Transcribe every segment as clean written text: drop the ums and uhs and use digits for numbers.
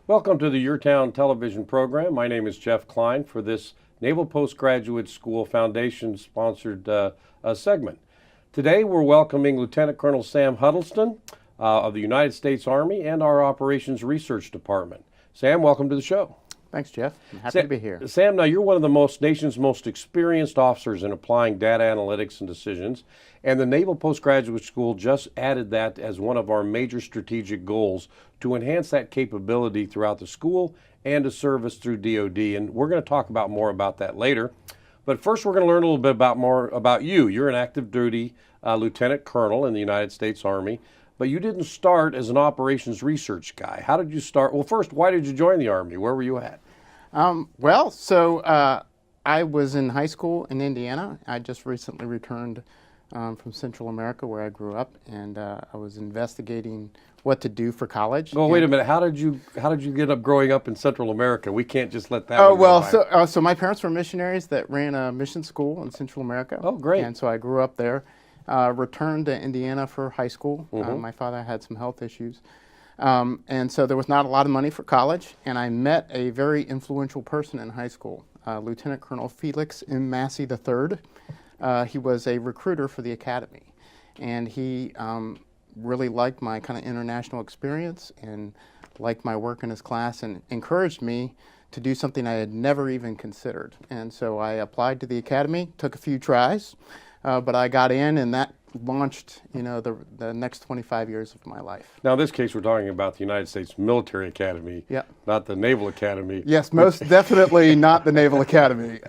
Welcome to the YourTown television program. My name is Jeff Kline for this Naval Postgraduate School Foundation sponsored segment. Today we're welcoming Lieutenant Colonel Sam Huddleston of the United States Army and our Operations Research Department. Sam, welcome to the show. Thanks, Jeff. I'm happy to be here. Sam, now you're one of the nation's most experienced officers in applying data analytics and decisions, and the Naval Postgraduate School just added that as one of our major strategic goals to enhance that capability throughout the school and to service through DoD, and we're going to talk more about that later. But first we're going to learn a little bit more about you. You're an active duty lieutenant colonel in the United States Army. But you didn't start as an operations research guy. How did you start? Well, first, why did you join the Army? Where were you at? I was in high school in Indiana. I just recently returned from Central America, where I grew up, and I was investigating what to do for college. Well, wait a minute. How did you get up growing up in Central America? We can't just let that. Oh well, so my parents were missionaries that ran a mission school in Central America. Oh, great! And so I grew up there. Returned to Indiana for high school. My father had some health issues. And so there was not a lot of money for college. And I met a very influential person in high school, Lieutenant Colonel Felix M. Massey III. He was a recruiter for the academy. And he really liked my kind of international experience and liked my work in his class and encouraged me to do something I had never even considered. And so I applied to the academy, took a few tries. But I got in, and that launched, the next 25 years of my life. Now, in this case, we're talking about the United States Military Academy, not the Naval Academy. Yes, most definitely not the Naval Academy.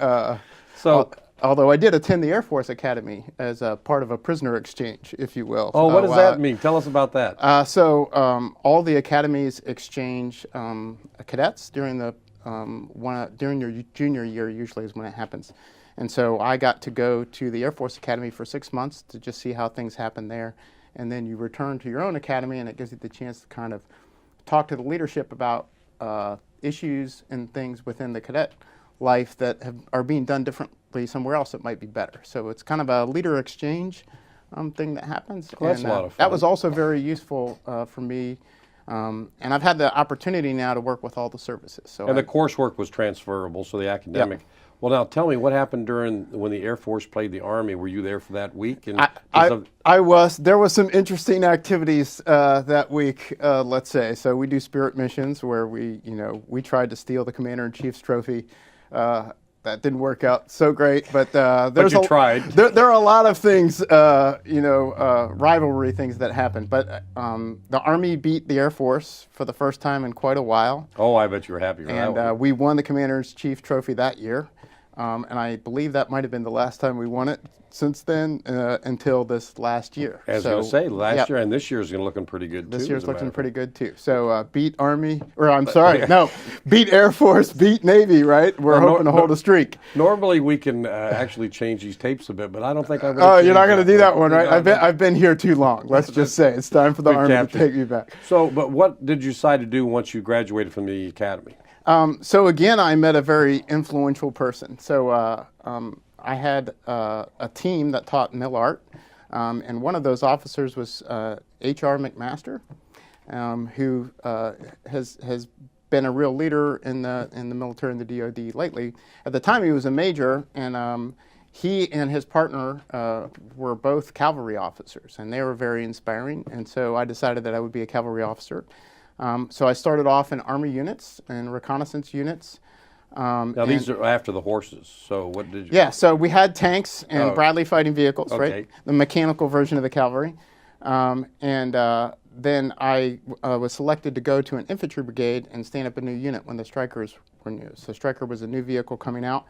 Although I did attend the Air Force Academy as a part of a prisoner exchange, if you will. Oh, what does that mean? Tell us about that. All the academies exchange cadets during your junior year, usually is when it happens. And so I got to go to the Air Force Academy for 6 months to just see how things happen there. And then you return to your own academy, and it gives you the chance to kind of talk to the leadership about issues and things within the cadet life that are being done differently somewhere else that might be better. So it's kind of a leader exchange thing that happens. Well, that's a lot of fun. That was also very useful for me. And I've had the opportunity now to work with all the services. And the coursework was transferable, so the academic. Yep. Well, now tell me, what happened when the Air Force played the Army? Were you there for that week? And I was. There was some interesting activities that week, let's say. So we do spirit missions where we tried to steal the Commander-in-Chief's trophy. That didn't work out so great, but you tried. There are a lot of things, rivalry things that happened. But the Army beat the Air Force for the first time in quite a while. Oh, I bet you were happy with that one. And we won the Commander-in-Chief trophy that year. And I believe that might have been the last time we won it since then until this last year. I was going to say, last year and this year is looking pretty good, too. This year's looking pretty good, too. So beat Army, beat Air Force, beat Navy, right? We're hoping to hold a streak. Normally we can actually change these tapes a bit, but I don't think I'm going to you're not going to do that one, right? I've been here too long. Let's just say it's time for the Army to take me back. So, but what did you decide to do once you graduated from the academy? So again, I met a very influential person. So I had a team that taught mill art, and one of those officers was H.R. McMaster, who has been a real leader in the military and the DoD lately. At the time, he was a major, and he and his partner were both cavalry officers, and they were very inspiring. And so I decided that I would be a cavalry officer. So I started off in Army units and reconnaissance units. Now these are after the horses. So what did you? Yeah, so we had tanks and Bradley fighting vehicles, right? The mechanical version of the cavalry. Then I was selected to go to an infantry brigade and stand up a new unit when the Strykers were new. So Stryker was a new vehicle coming out,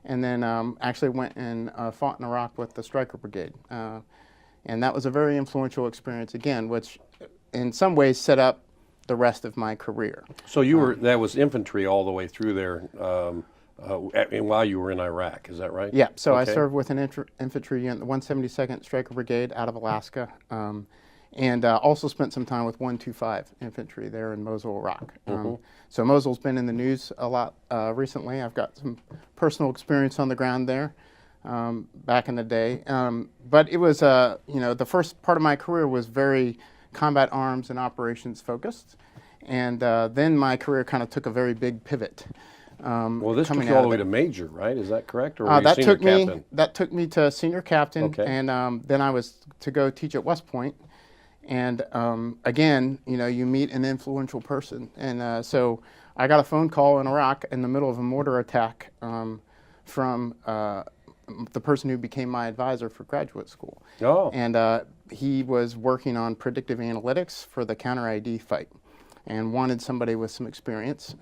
and then actually went and fought in Iraq with the Stryker brigade. And that was a very influential experience again, which in some ways set up the rest of my career. So that was infantry all the way through there while you were in Iraq, is that right? Yeah, so I served with an infantry unit, the 172nd Stryker Brigade out of Alaska, and also spent some time with 125 Infantry there in Mosul, Iraq. So Mosul's been in the news a lot recently. I've got some personal experience on the ground there back in the day. But it was, the first part of my career was very combat arms and operations focused. And then my career kind of took a very big pivot. Well, this took coming you all out the of way it. to major, right? Is that correct? Or were you That senior took me captain? that took me to senior captain, Okay. and then I was to go teach at West Point. And again, you meet an influential person, and so I got a phone call in Iraq in the middle of a mortar attack from the person who became my advisor for graduate school. Oh. And he was working on predictive analytics for the counter ID fight, and wanted somebody with some experience.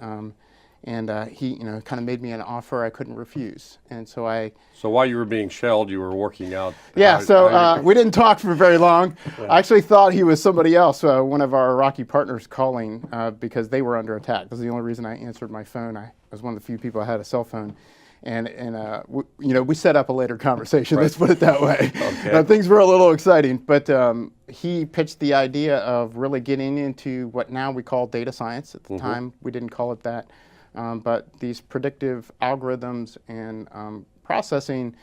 And he, kind of made me an offer I couldn't refuse. And so So while you were being shelled, you were working out. yeah, so we didn't talk for very long. Yeah. I actually thought he was somebody else, one of our Iraqi partners calling because they were under attack. This is the only reason I answered my phone. I was one of the few people that had a cell phone. And we set up a later conversation, let's put it that way. Okay. Things were a little exciting, but he pitched the idea of really getting into what now we call data science. At the time, we didn't call it that. But these predictive algorithms and processing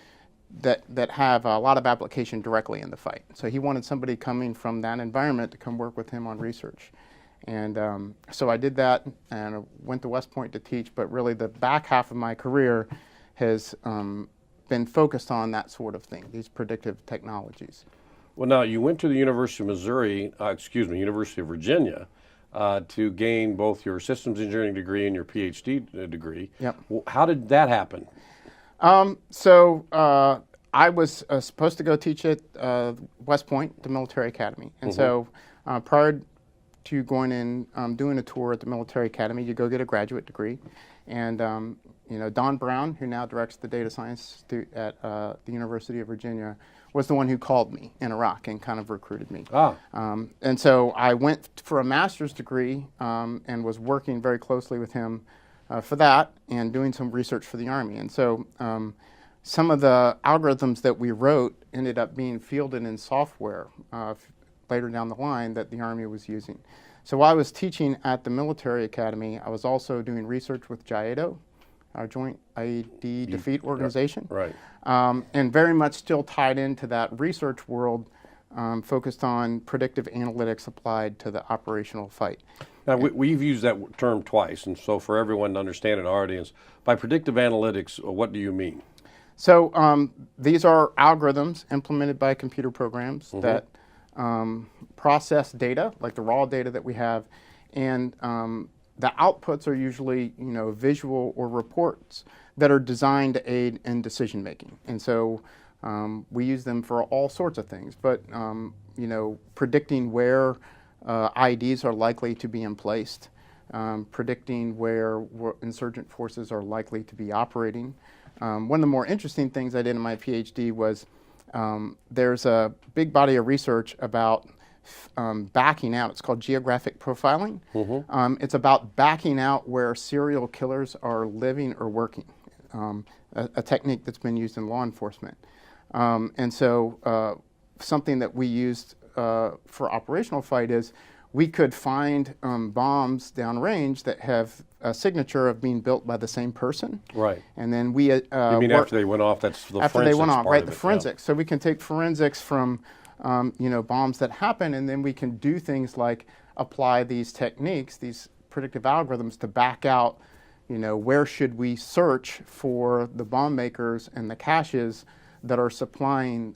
that have a lot of application directly in the fight. So he wanted somebody coming from that environment to come work with him on research. And so I did that and I went to West Point to teach, but really the back half of my career has been focused on that sort of thing, these predictive technologies. Well, now you went to the University of Virginia, to gain both your systems engineering degree and your PhD degree. Yep. How did that happen? So I was supposed to go teach at West Point, the military academy. And so prior to going in, doing a tour at the military academy, you go get a graduate degree. And Don Brown, who now directs the data science at the University of Virginia, was the one who called me in Iraq and kind of recruited me. And so I went for a master's degree and was working very closely with him for that and doing some research for the Army. And so some of the algorithms that we wrote ended up being fielded in software later down the line that the Army was using. So while I was teaching at the military academy, I was also doing research with JIADO, our Joint IED Defeat Organization. Right. And very much still tied into that research world, focused on predictive analytics applied to the operational fight. Now, we've used that term twice, and so for everyone to understand in our audience, by predictive analytics, what do you mean? So these are algorithms implemented by computer programs that process data, like the raw data that we have, and the outputs are usually, visual or reports that are designed to aid in decision making. And so we use them for all sorts of things, but predicting where IEDs are likely to be emplaced, predicting where insurgent forces are likely to be operating. One of the more interesting things I did in my PhD was there's a big body of research about backing out. It's called geographic profiling. It's about backing out where serial killers are living or working, a technique that's been used in law enforcement. And so something that we used for operational fight is we could find bombs downrange that have a signature of being built by the same person. Right. And then we You mean after they went off? That's the after they went off, right? The it, forensics. So we can take forensics from bombs that happen, and then we can do things like apply these techniques, these predictive algorithms, to back out, where should we search for the bomb makers and the caches that are supplying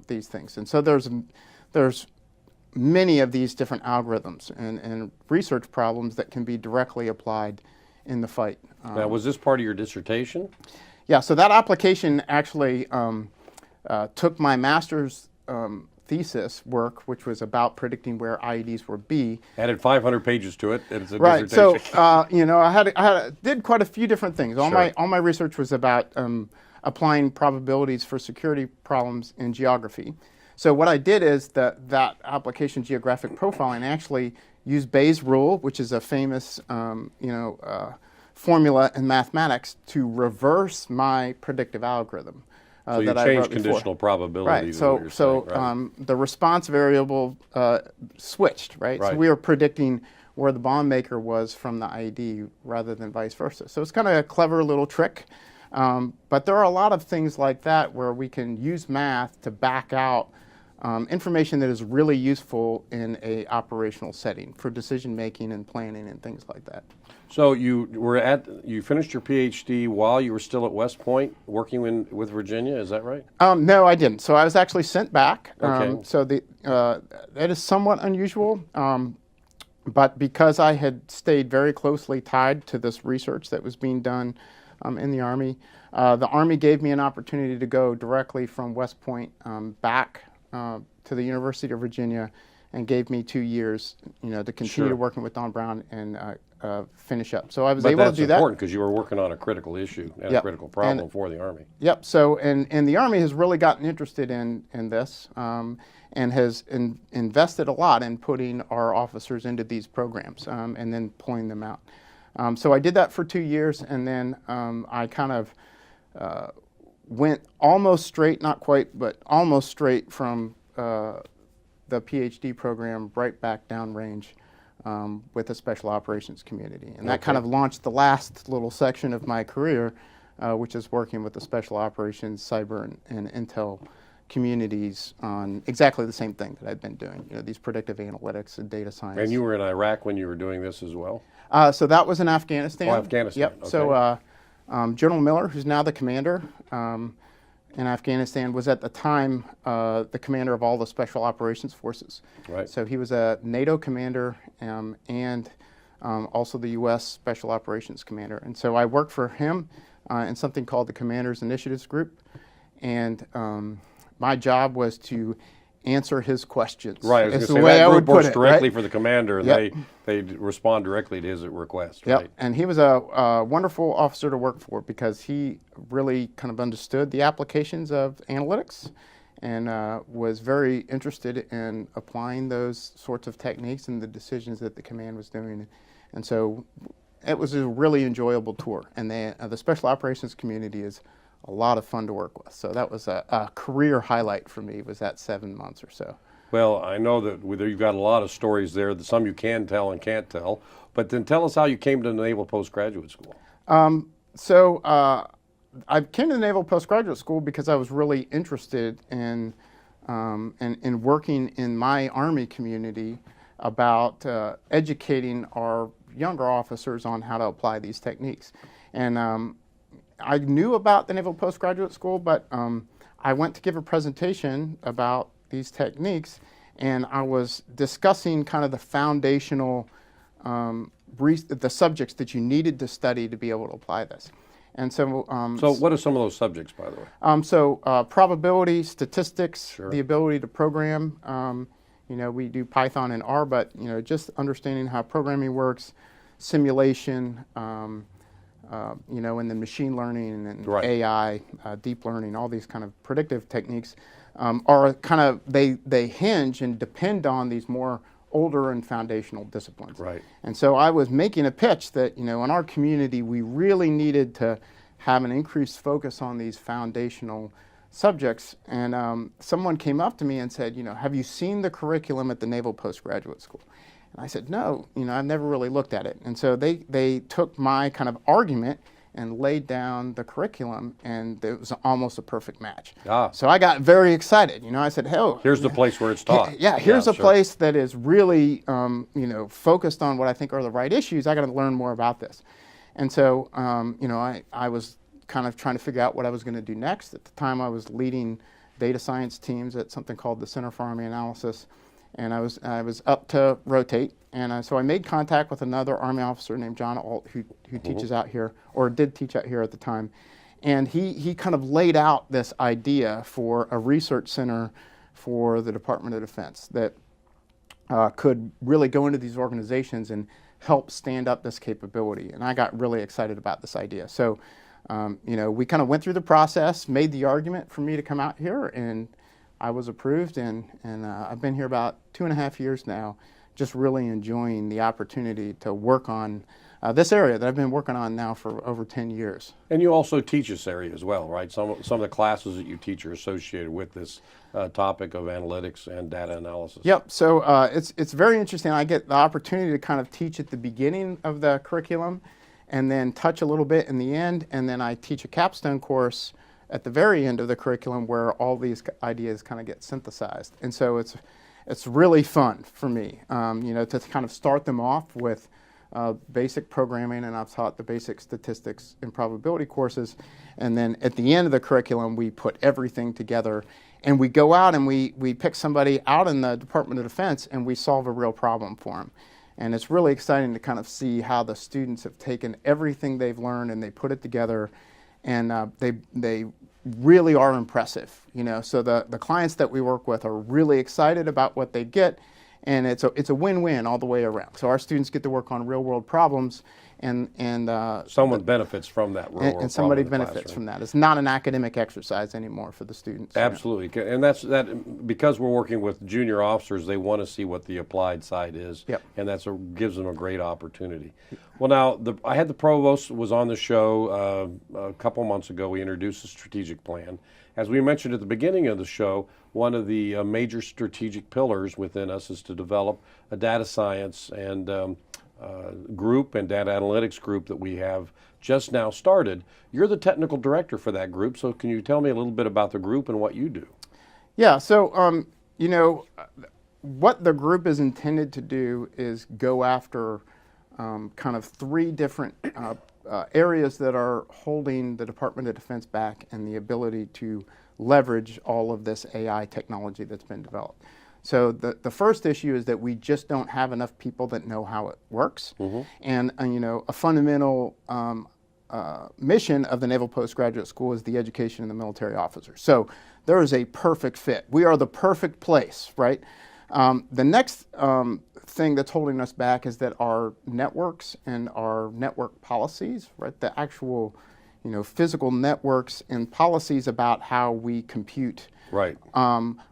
these things. And so there's many of these different algorithms and research problems that can be directly applied in the fight. Now, was this part of your dissertation? Yeah, so that application actually took my master's thesis work, which was about predicting where IEDs would be. Added 500 pages to it. It's a Right. So dissertation. I did quite a few different things. All Sure. my research was about applying probabilities for security problems in geography. So what I did is that application, geographic profiling, actually used Bayes' rule, which is a famous formula in mathematics, to reverse my predictive algorithm. So you that I changed wrote before. conditional probabilities. Right. is what you're saying, right? The response variable switched. Right. Right. So we were predicting where the bomb maker was from the ID rather than vice versa. So it's kind of a clever little trick. But there are a lot of things like that where we can use math to back out information that is really useful in a operational setting for decision making and planning and things like that. So you finished your PhD while you were still at West Point working with Virginia, is that right? No, I didn't. So I was actually sent back. Okay. So that is somewhat unusual. But because I had stayed very closely tied to this research that was being done in the Army gave me an opportunity to go directly from West Point back to the University of Virginia, and gave me 2 years, to continue Sure. working with Don Brown and finish up. So I was able to do that. But that's important because you were working on a critical issue and a Yep. critical problem for the Army. Yep. So, and the Army has really gotten interested in this and has invested a lot in putting our officers into these programs and then pulling them out. So I did that for 2 years, and then I kind of went almost straight, not quite, but almost straight from the PhD program right back downrange with the Special Operations community. And that kind of launched the last little section of my career, which is working with the Special Operations, Cyber, and Intel communities on exactly the same thing that I've been doing, these predictive analytics and data science. And you were in Iraq when you were doing this as well? So that was in Afghanistan. Oh, Afghanistan. Yep. Okay. So General Miller, who's now the commander in Afghanistan, was at the time the commander of all the Special Operations Forces. Right. So he was a NATO commander and also the U.S. Special Operations Commander. And so I worked for him in something called the Commanders Initiatives Group. And my job was to answer his questions. Right, I was It's going the to say way I that would group put works it, directly right? for the commander, and Yep. they respond directly to his request, Yep. right? And he was a wonderful officer to work for because he really kind of understood the applications of analytics and was very interested in applying those sorts of techniques and the decisions that the command was doing. And so it was a really enjoyable tour. And the Special Operations community is a lot of fun to work with. So that was a career highlight for me, was that 7 months or so. Well, I know that you've got a lot of stories there, some you can tell and can't tell, but then tell us how you came to the Naval Postgraduate School. So I came to the Naval Postgraduate School because I was really interested in working in my Army community about educating our younger officers on how to apply these techniques. And I knew about the Naval Postgraduate School, but I went to give a presentation about these techniques, and I was discussing kind of the foundational the subjects that you needed to study to be able to apply this. And so, So what are some of those subjects, by the way? Probability, statistics, Sure. the ability to program. We do Python and R, but just understanding how programming works, simulation, and then machine learning and Right. AI, deep learning, all these kind of predictive techniques are kind of they hinge and depend on these more older and foundational disciplines. Right. And so I was making a pitch that, in our community, we really needed to have an increased focus on these foundational subjects. And someone came up to me and said, have you seen the curriculum at the Naval Postgraduate School? And I said, no, I've never really looked at it. And so they took my kind of argument and laid down the curriculum, and it was almost a perfect match. Ah. So I got very excited. I said, "Hell, Here's the place where it's taught. yeah, here's a sure. place that is really, focused on what I think are the right issues. I got to learn more about this." And so, I was kind of trying to figure out what I was going to do next. At the time, I was leading data science teams at something called the Center for Army Analysis, and I was up to rotate. And so I made contact with another Army officer named John Alt, who teaches out here, or did teach out here at the time. And he kind of laid out this idea for a research center for the Department of Defense that could really go into these organizations and help stand up this capability. And I got really excited about this idea. So, we kind of went through the process, made the argument for me to come out here, and I was approved. And I've been here about 2.5 years now, just really enjoying the opportunity to work on this area that I've been working on now for over 10 years. And you also teach this area as well, right? Some of the classes that you teach are associated with this topic of analytics and data analysis. Yep. So it's very interesting. I get the opportunity to kind of teach at the beginning of the curriculum, and then touch a little bit in the end, and then I teach a capstone course at the very end of the curriculum where all these ideas kind of get synthesized. And so it's really fun for me, to kind of start them off with basic programming, and I've taught the basic statistics and probability courses. And then at the end of the curriculum, we put everything together, and we go out and we pick somebody out in the Department of Defense, and we solve a real problem for them. And it's really exciting to kind of see how the students have taken everything they've learned and they put it together, and they really are impressive. So the clients that we work with are really excited about what they get, and it's a win-win all the way around. So our students get to work on real-world problems, and someone benefits from that real world and somebody problem in the benefits classroom. from that. It's not an academic exercise anymore for the students. Absolutely, and that's because we're working with junior officers. They want to see what the applied side is, Yep. and gives them a great opportunity. Well, now I had the provost was on the show a couple months ago. We introduced a strategic plan. As we mentioned at the beginning of the show, one of the major strategic pillars within us is to develop a data science and group and data analytics group that we have just now started. You're the technical director for that group, so can you tell me a little bit about the group and what you do? Yeah, so what the group is intended to do is go after kind of three different areas that are holding the Department of Defense back and the ability to leverage all of this AI technology that's been developed. So the first issue is that we just don't have enough people that know how it works. Mm-hmm. And a fundamental mission of the Naval Postgraduate School is the education of the military officers. So there is a perfect fit. We are the perfect place, right? The next thing that's holding us back is that our networks and our network policies, right? The actual, physical networks and policies about how we compute. Right.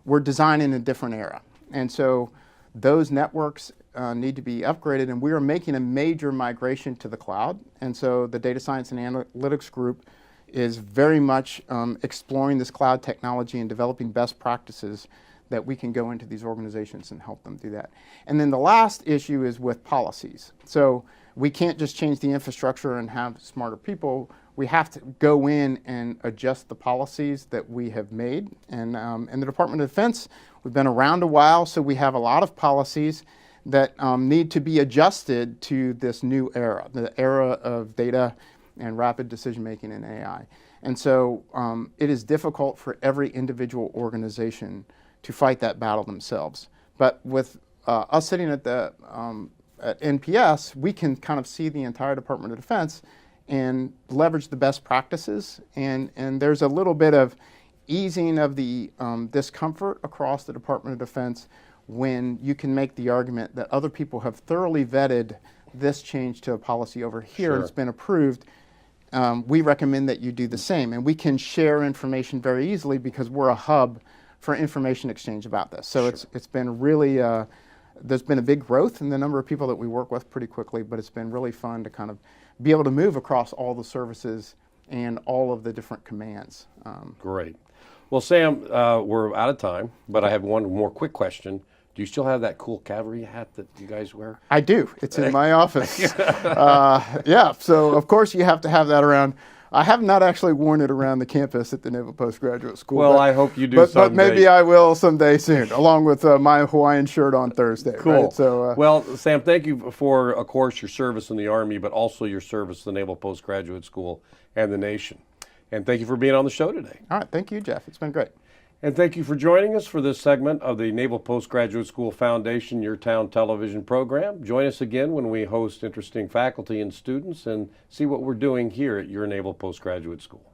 We're designed in a different era. And so those networks need to be upgraded, and we are making a major migration to the cloud. And so the Data Science and Analytics Group is very much exploring this cloud technology and developing best practices that we can go into these organizations and help them do that. And then the last issue is with policies. So we can't just change the infrastructure and have smarter people. We have to go in and adjust the policies that we have made. And in the Department of Defense, we've been around a while, so we have a lot of policies that need to be adjusted to this new era, the era of data and rapid decision-making in AI. And so it is difficult for every individual organization to fight that battle themselves. But with us sitting at the at NPS, we can kind of see the entire Department of Defense and leverage the best practices. And there's a little bit of easing of the discomfort across the Department of Defense when you can make the argument that other people have thoroughly vetted this change to a policy over here. Sure. And it's been approved. We recommend that you do the same. And we can share information very easily because we're a hub for information exchange about this. So Sure. it's been really, there's been a big growth in the number of people that we work with pretty quickly, but it's been really fun to kind of be able to move across all the services and all of the different commands. Great. Well, Sam, we're out of time, but I have one more quick question. Do you still have that cool cavalry hat that you guys wear? I do. It's in my office. Yeah, so of course you have to have that around. I have not actually worn it around the campus at the Naval Postgraduate School. Well, I hope you do but someday. But maybe I will someday soon, along with my Hawaiian shirt on Thursday. Cool. Right? So, well, Sam, thank you for, of course, your service in the Army, but also your service to the Naval Postgraduate School and the nation. And thank you for being on the show today. All right. Thank you, Jeff. It's been great. And thank you for joining us for this segment of the Naval Postgraduate School Foundation YourTown television program. Join us again when we host interesting faculty and students and see what we're doing here at your Naval Postgraduate School.